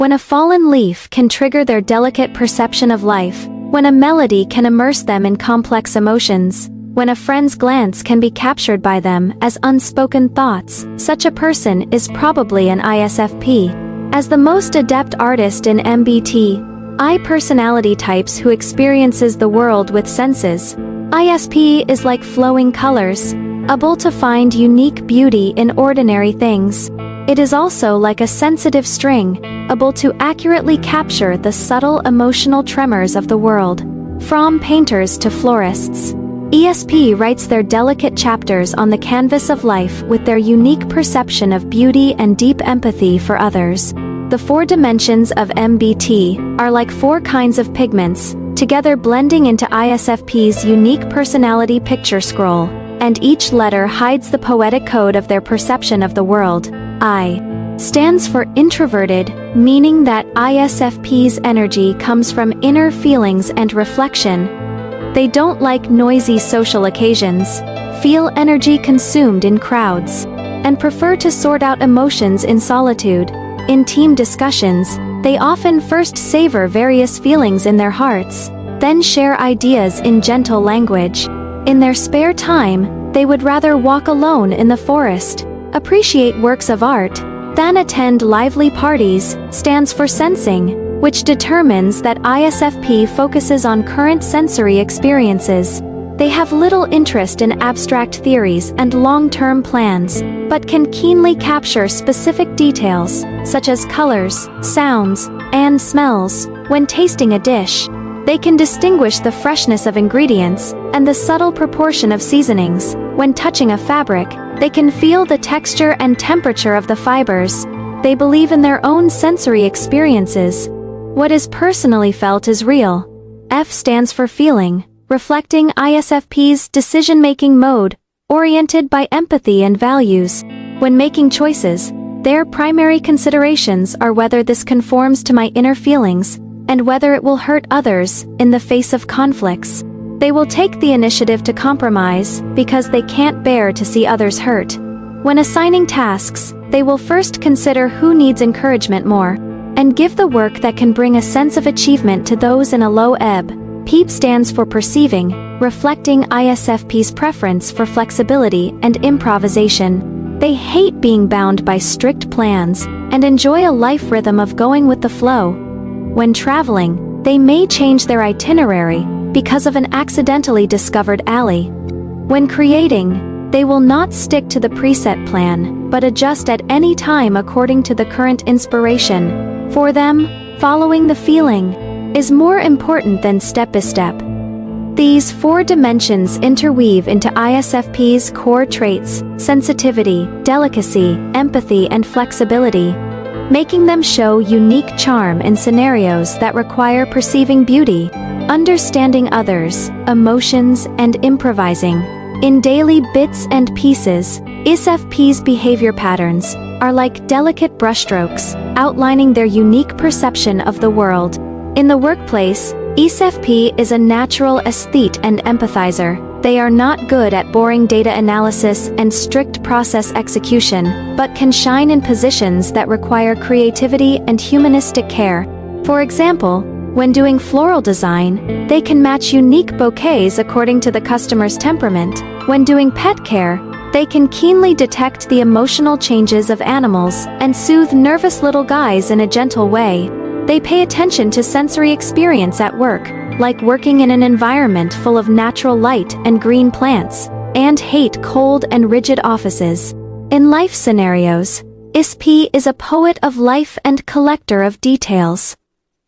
When a fallen leaf can trigger their delicate perception of life, when a melody can immerse them in complex emotions, when a friend's glance can be captured by them as unspoken thoughts, such a person is probably an ISFP. As the most adept artist in MBTI personality types who experiences the world with senses, ISP is like flowing colors, able to find unique beauty in ordinary things. It is also like a sensitive string, able to accurately capture the subtle emotional tremors of the world. From painters to florists, ESP writes their delicate chapters on the canvas of life with their unique perception of beauty and deep empathy for others. The 4 dimensions of MBT are like 4 kinds of pigments, together blending into ISFP's unique personality picture scroll, and each letter hides the poetic code of their perception of the world. I stands for introverted, meaning that ISFP's energy comes from inner feelings and reflection. They don't like noisy social occasions, feel energy consumed in crowds, and prefer to sort out emotions in solitude. In team discussions, they often first savor various feelings in their hearts, then share ideas in gentle language. In their spare time, they would rather walk alone in the forest, appreciate works of art, than attend lively parties. Stands for sensing, which determines that ISFP focuses on current sensory experiences. They have little interest in abstract theories and long-term plans, but can keenly capture specific details, such as colors, sounds, and smells. When tasting a dish, they can distinguish the freshness of ingredients and the subtle proportion of seasonings. When touching a fabric, they can feel the texture and temperature of the fibers. They believe in their own sensory experiences. What is personally felt is real. F stands for feeling, reflecting ISFP's decision-making mode, oriented by empathy and values. When making choices, their primary considerations are whether this conforms to my inner feelings, and whether it will hurt others in the face of conflicts. They will take the initiative to compromise because they can't bear to see others hurt. When assigning tasks, they will first consider who needs encouragement more, and give the work that can bring a sense of achievement to those in a low ebb. PEEP stands for perceiving, reflecting ISFP's preference for flexibility and improvisation. They hate being bound by strict plans, and enjoy a life rhythm of going with the flow. When traveling, they may change their itinerary because of an accidentally discovered alley. When creating, they will not stick to the preset plan, but adjust at any time according to the current inspiration. For them, following the feeling is more important than step-by-step. These 4 dimensions interweave into ISFP's core traits: sensitivity, delicacy, empathy, and flexibility, making them show unique charm in scenarios that require perceiving beauty, understanding others, emotions, and improvising. In daily bits and pieces, ISFP's behavior patterns are like delicate brushstrokes, outlining their unique perception of the world. In the workplace, ISFP is a natural aesthete and empathizer. They are not good at boring data analysis and strict process execution, but can shine in positions that require creativity and humanistic care. For example, when doing floral design, they can match unique bouquets according to the customer's temperament. When doing pet care, they can keenly detect the emotional changes of animals and soothe nervous little guys in a gentle way. They pay attention to sensory experience at work, like working in an environment full of natural light and green plants, and hate cold and rigid offices. In life scenarios, ISP is a poet of life and collector of details.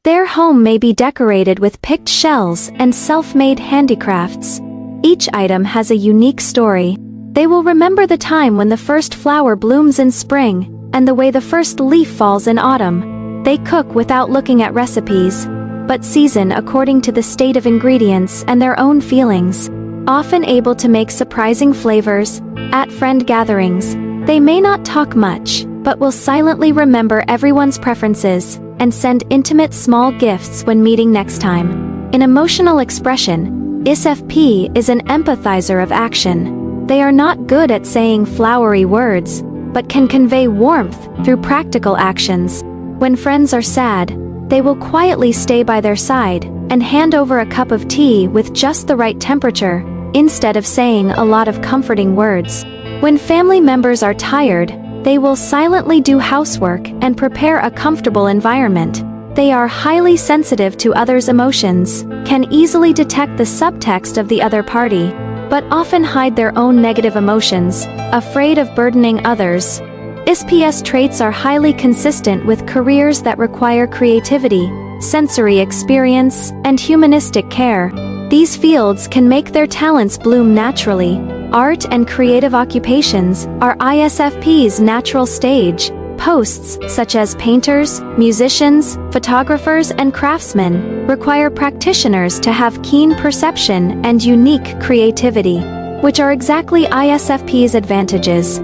Their home may be decorated with picked shells and self-made handicrafts. Each item has a unique story. They will remember the time when the first flower blooms in spring, and the way the first leaf falls in autumn. They cook without looking at recipes, but season according to the state of ingredients and their own feelings. Often able to make surprising flavors, at friend gatherings, they may not talk much, but will silently remember everyone's preferences, and send intimate small gifts when meeting next time. In emotional expression, ISFP is an empathizer of action. They are not good at saying flowery words, but can convey warmth through practical actions. When friends are sad, they will quietly stay by their side and hand over a cup of tea with just the right temperature, instead of saying a lot of comforting words. When family members are tired, they will silently do housework and prepare a comfortable environment. They are highly sensitive to others' emotions, can easily detect the subtext of the other party, but often hide their own negative emotions, afraid of burdening others. ISPS traits are highly consistent with careers that require creativity, sensory experience, and humanistic care. These fields can make their talents bloom naturally. Art and creative occupations are ISFP's natural stage. Posts such as painters, musicians, photographers, and craftsmen require practitioners to have keen perception and unique creativity, which are exactly ISFP's advantages.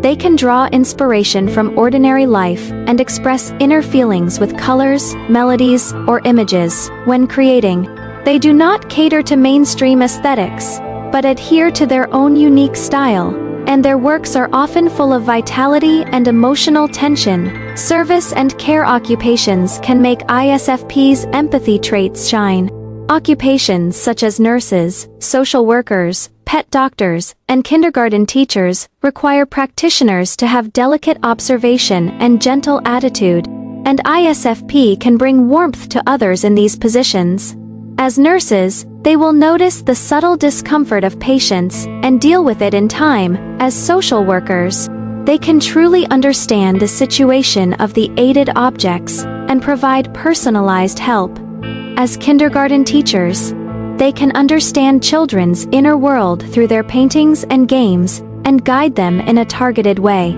They can draw inspiration from ordinary life and express inner feelings with colors, melodies, or images. When creating, they do not cater to mainstream aesthetics, but adhere to their own unique style, and their works are often full of vitality and emotional tension. Service and care occupations can make ISFP's empathy traits shine. Occupations such as nurses, social workers, pet doctors, and kindergarten teachers require practitioners to have delicate observation and gentle attitude, and ISFP can bring warmth to others in these positions. As nurses, they will notice the subtle discomfort of patients and deal with it in time. As social workers, they can truly understand the situation of the aided objects and provide personalized help. As kindergarten teachers, they can understand children's inner world through their paintings and games and guide them in a targeted way.